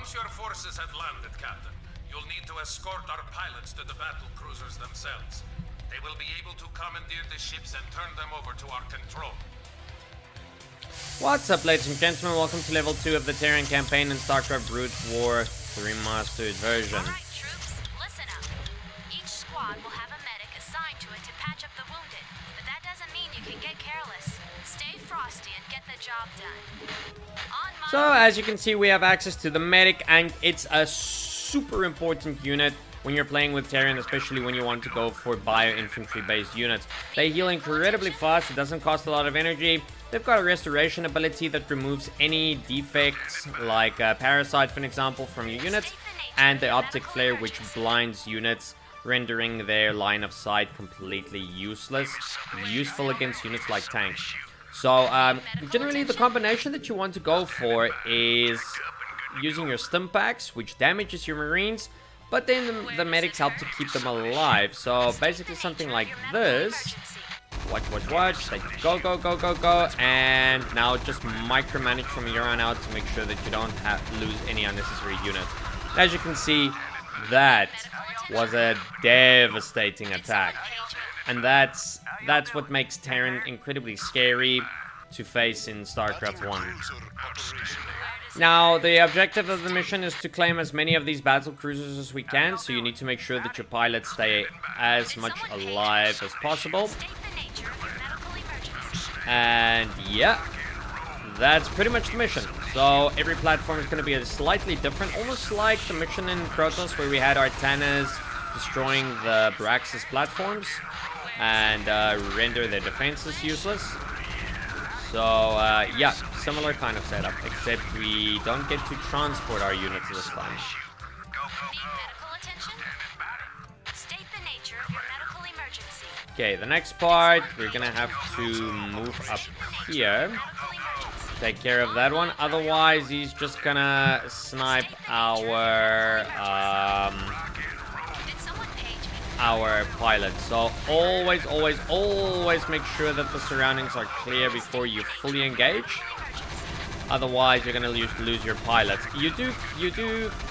Once your forces have landed, Captain, you'll need to escort our pilots to the battlecruisers themselves. They will be able to commandeer the ships and turn them over to our control. What's up, ladies and gentlemen? Welcome to level 2 of the Terran campaign in Starcraft Brute War, the remastered version. Alright, troops, listen up. Each squad will have a medic assigned to it to patch up the wounded, but that doesn't mean you can get careless. Stay frosty and get the job done. So, as you can see, we have access to the medic, and it's a super important unit when you're playing with Terran, especially when you want to go for bio-infantry based units. They heal incredibly fast, it doesn't cost a lot of energy. They've got a restoration ability that removes any defects, like Parasite for an example, from your units, and the optic flare, which blinds units, rendering their line of sight completely useless, useful against units like tanks. So generally the combination that you want to go for is using your stim packs, which damages your marines, but then the medics help to keep them alive. So basically something like this. Watch. They go, and now just micromanage from here on out to make sure that you don't lose any unnecessary units. As you can see, that was a devastating attack, and that's what makes Terran incredibly scary to face in StarCraft 1. Now, the objective of the mission is to claim as many of these battlecruisers as we can, so you need to make sure that your pilots stay as much alive as possible. And yeah, that's pretty much the mission. So every platform is going to be slightly different, almost like the mission in Protoss where we had Artanas destroying the Braxis platforms and render their defenses useless. So yeah, similar kind of setup, except we don't get to transport our units this time. Okay, the next part, we're gonna have to move up here. Take care of that one. Otherwise, he's just gonna snipe our pilots. So always make sure that the surroundings are clear before you fully engage. Otherwise, you're gonna lose your pilots. You do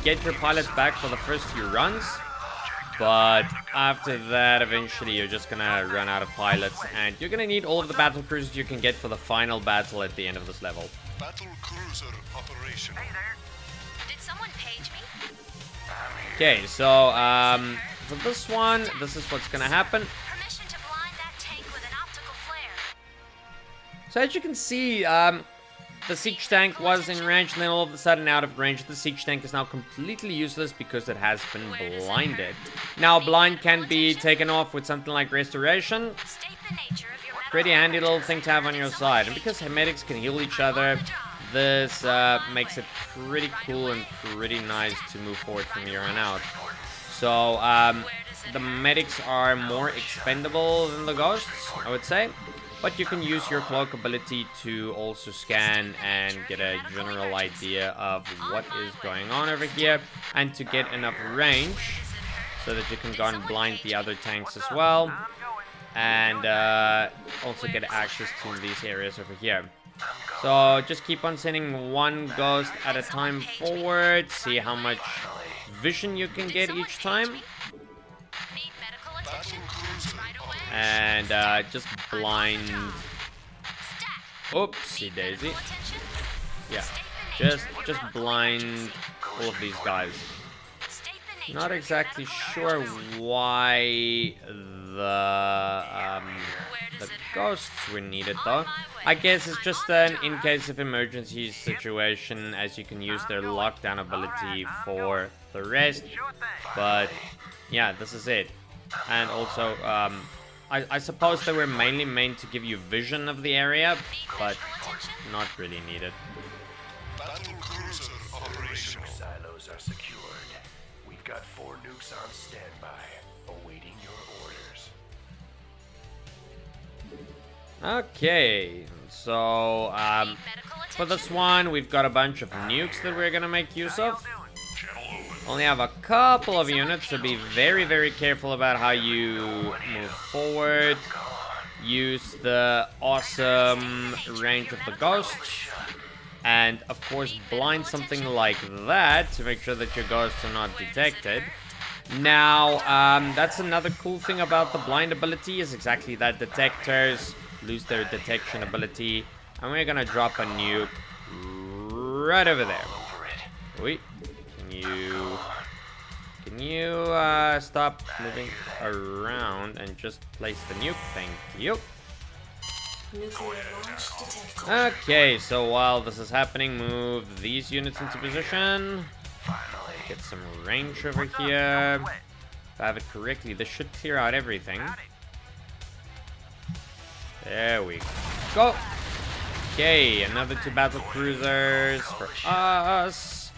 get your pilots back for the first few runs, but after that, eventually you're just gonna run out of pilots, and you're gonna need all of the battlecruisers you can get for the final battle at the end of this level. Battlecruiser operation. Hey there. Did someone page me? Okay, so for this one, this is what's gonna happen. Permission to blind that tank with an optical flare. So as you can see, the siege tank was in range, and then all of a sudden out of range. The siege tank is now completely useless because it has been blinded. Now, blind can be taken off with something like restoration. Pretty handy little thing to have on your side. And because medics can heal each other, this makes it pretty cool and pretty nice to move forward from here on out. So, the medics are more expendable than the ghosts, I would say. But you can use your cloak ability to also scan and get a general idea of what is going on over here, and to get enough range so that you can go and blind the other tanks as well, and also get access to these areas over here. So just keep on sending one ghost at a time forward, see how much vision you can get each time. And just blind. Oopsie daisy. Yeah, just blind all of these guys. Not exactly sure why the ghosts were needed though. I guess it's just an in case of emergency situation, as you can use their lockdown ability for the rest. But yeah, this is it. And also, I suppose they were mainly meant to give you vision of the area, but not really needed. Battlecruiser operation. Silos are secured. We've got 4 nukes on standby, awaiting your orders. Okay, so for this one, we've got a bunch of nukes that we're gonna make use of. Only have a couple of units, so be very careful about how you move forward. Use the awesome range of the ghosts. and of course blind something like that to make sure that your ghosts are not detected. Now, that's another cool thing about the blind ability is exactly that. Detectors lose their detection ability, and we're gonna drop a nuke right over there. Wait, can you stop moving around and just place the nuke? Thank you. Okay, so while this is happening, move these units into position. Get some range over here. If I have it correctly, this should clear out everything. There we go. Okay, another 2 battle cruisers for us.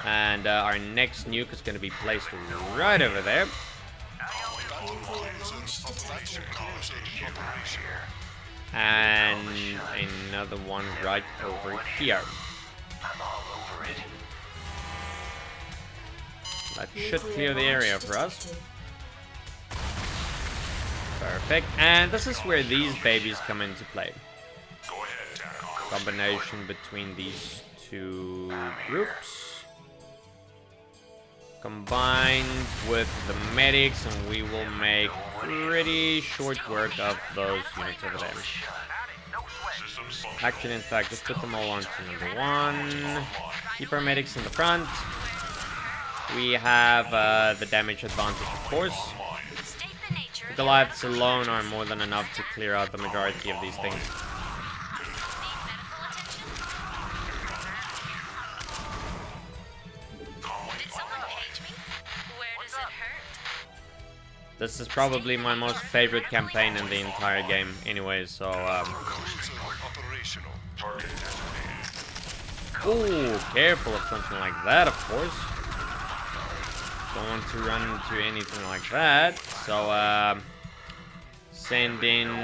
And our next nuke is going to be placed right over there. And another one right over here. That should clear the area for us. Perfect. And this is where these babies come into play. Combination between these 2 groups. Combined with the medics, and we will make pretty short work of those units over there. Actually, in fact, just put them all onto number 1. Keep our medics in the front. We have the damage advantage, of course. The Goliaths alone are more than enough to clear out the majority of these things. This is probably my most favorite campaign in the entire game anyway, so ooh, careful of something like that, of course. Don't want to run into anything like that. So send in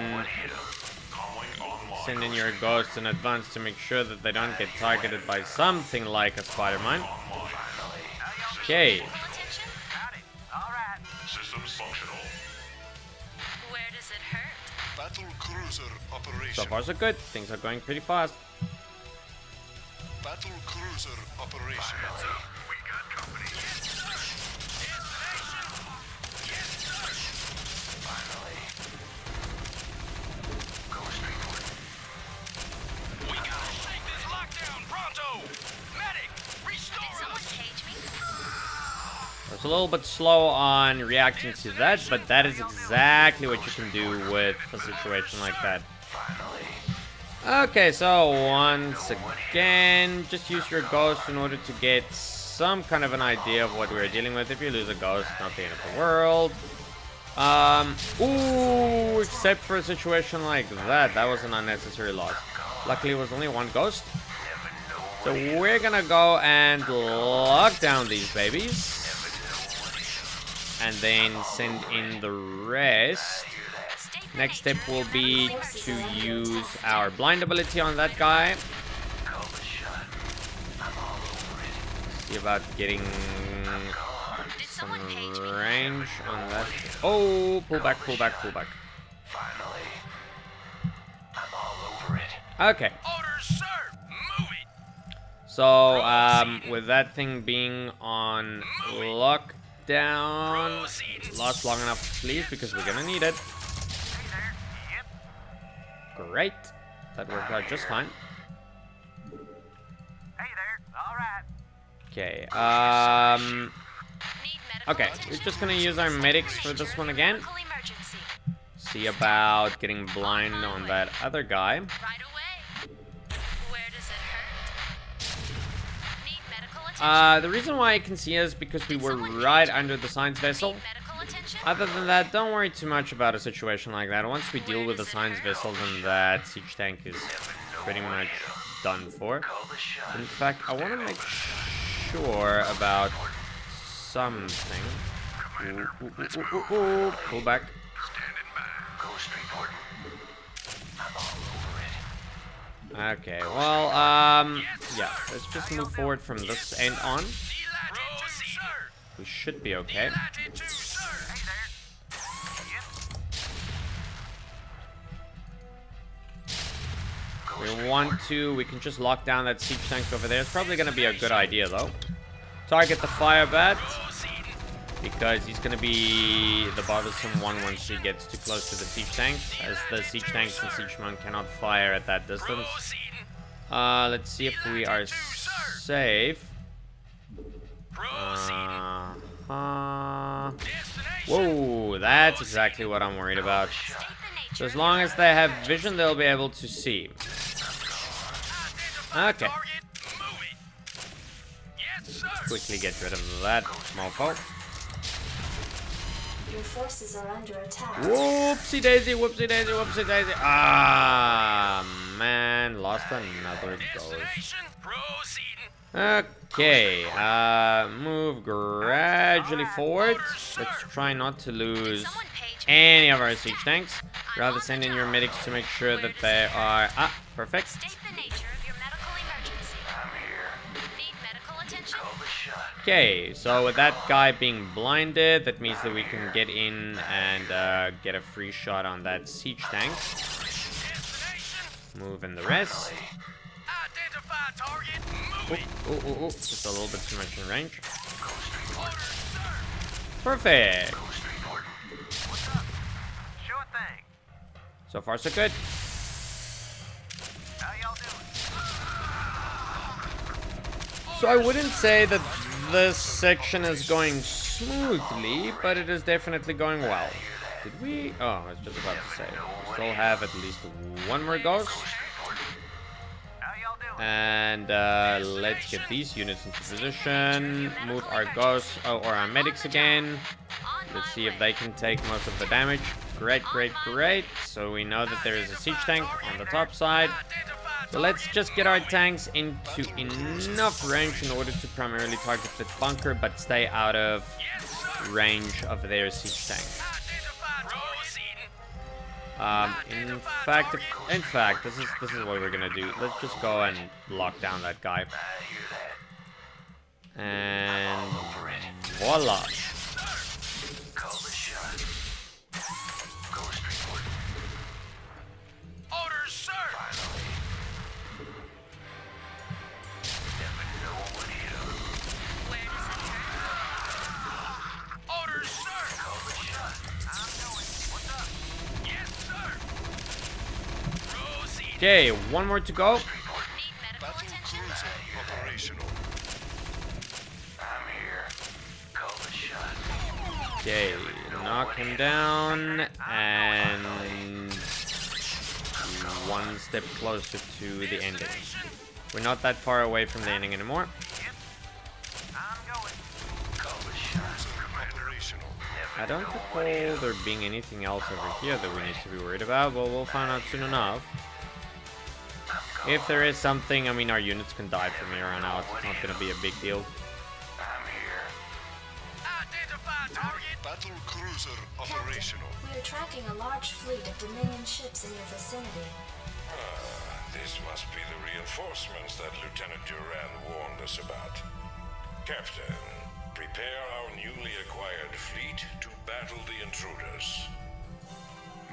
your ghosts in advance to make sure that they don't get targeted by something like a Spider-Man. Okay. So far so good. Things are going pretty fast. Battle cruiser operational. We got company. Finally. Go straight for it. We gotta shake this lockdown pronto. Medic, restore. Did someone cage me? I was a little bit slow on reacting to that, but that is exactly what you can do with a situation like that. Okay, so once again, just use your ghost in order to get some kind of an idea of what we're dealing with. If you lose a ghost, not the end of the world. Ooh, except for a situation like that. That was an unnecessary loss. Luckily, it was only 1 ghost. So we're gonna go and lock down these babies. And then send in the rest. Next step will be to use our blind ability on that guy. See about getting some range on that. Oh, pull back, pull back, pull back. Okay. So, with that thing being on lockdown, last long enough, please, because we're gonna need it. Great. That worked out just fine. Hey there. All right. Okay, okay, we're just gonna use our medics for this one again. See about getting blind on that other guy. Right away. Where does it hurt? Need medical attention? The reason why I can see is because we were right under the science vessel. Medical attention? Other than that, don't worry too much about a situation like that. Once we deal with the science vessel, then that siege tank is pretty much done for. In fact, I want to make sure about something. Ooh, pull back. Okay, well, yeah, let's just move forward from this end on. We should be okay. We can just lock down that siege tank over there. It's probably gonna be a good idea though. Target the fire bat, because he's gonna be the bothersome one once he gets too close to the siege tanks, as the siege tanks and siegemen cannot fire at that distance. Let's see if we are safe. Whoa, that's exactly what I'm worried about. So as long as they have vision, they'll be able to see. Okay. Quickly get rid of that mofo. Your forces are under attack. Whoopsie daisy, whoopsie daisy, whoopsie daisy. Ah, man, lost another ghost. Okay, move gradually forward. Let's try not to lose any of our siege tanks. Rather send in your medics to make sure that they are... perfect. State the nature of your medical emergency. Need medical attention? Okay, so with that guy being blinded, that means that we can get in and get a free shot on that siege tank. Move in the rest. Oh, just a little bit too much in range. Perfect. So far, so good. So I wouldn't say that this section is going smoothly, but it is definitely going well. Did we? Oh, I was just about to say. We still have at least one more ghost. And let's get these units into position. Move our ghosts, or our medics again. Let's see if they can take most of the damage. Great, great, great. So we know that there is a siege tank on the top side. So let's just get our tanks into enough range in order to primarily target the bunker, but stay out of range of their siege tank. In fact, this is what we're gonna do. Let's just go and lock down that guy. And voila. Orders, sir. Where does it hurt? Orders, sir. I'm going. What's up? Yes, sir. Proceed. Okay, one more to go. Need medical attention? Operational. I'm here. Call the shot. Okay, knock him down, and one step closer to the ending. We're not that far away from the ending anymore. I'm going. Call the shot. Operational. I don't recall there being anything else over here that we need to be worried about. Well, we'll find out soon enough. If there is something, I mean, our units can die from here on out. It's not going to be a big deal. I'm here. Identify target. Battlecruiser operational. We are tracking a large fleet of Dominion ships in your vicinity. This must be the reinforcements that Lieutenant Duran warned us about. Captain, prepare our newly acquired fleet to battle the intruders.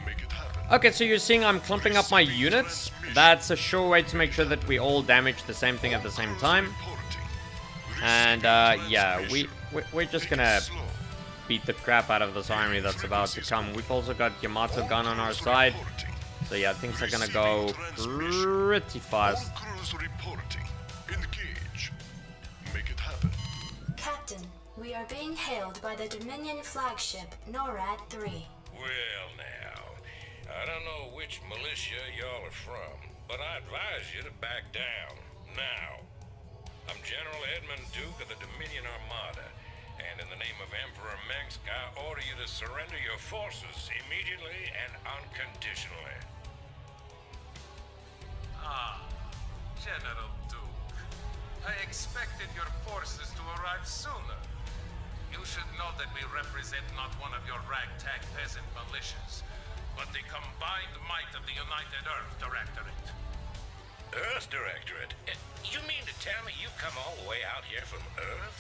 Make it happen. Okay, so you're seeing I'm clumping up my units. That's a sure way to make sure that we all damage the same thing at the same time. And yeah, we're just gonna beat the crap out of this army that's about to come. We've also got Yamato gun on our side. So yeah, things are gonna go pretty fast. Crews reporting. Engage. Make it happen. Captain, we are being hailed by the Dominion flagship NORAD 3. Well now, I don't know which militia y'all are from, but I advise you to back down, now. I'm General Edmund Duke of the Dominion Armada, and in the name of Emperor Mengsk, I order you to surrender your forces immediately and unconditionally. General Duke, I expected your forces to arrive sooner. You should know that we represent not one of your ragtag peasant militias, but the combined might of the United Earth Directorate. Earth Directorate? You mean to tell me you've come all the way out here from Earth?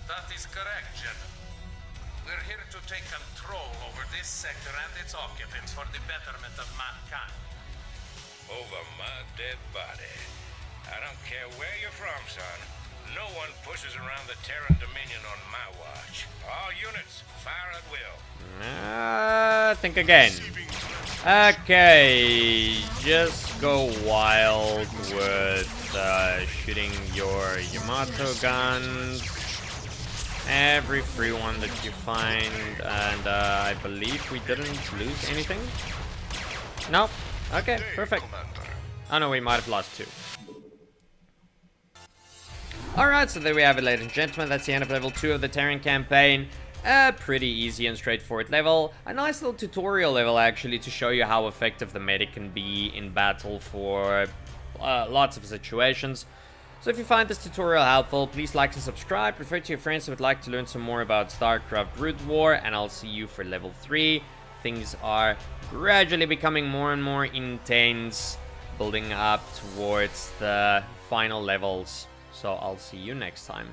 That is correct, General. We're here to take control over this sector and its occupants for the betterment of mankind. over my dead body. I don't care where you're from, son. No one pushes around the Terran Dominion on my watch. All units, fire at will. Think again. Okay, just go wild with shooting your Yamato guns. Every free one that you find, and I believe we didn't lose anything. No. Okay, perfect. Oh no, we might have lost 2. Alright, so there we have it, ladies and gentlemen. That's the end of level 2 of the Terran campaign. A pretty easy and straightforward level. A nice little tutorial level, actually, to show you how effective the medic can be in battle for lots of situations. So if you find this tutorial helpful, please like and subscribe. Refer to your friends who would like to learn some more about Starcraft Brood War, and I'll see you for level 3. Things are gradually becoming more and more intense, building up towards the final levels. So I'll see you next time.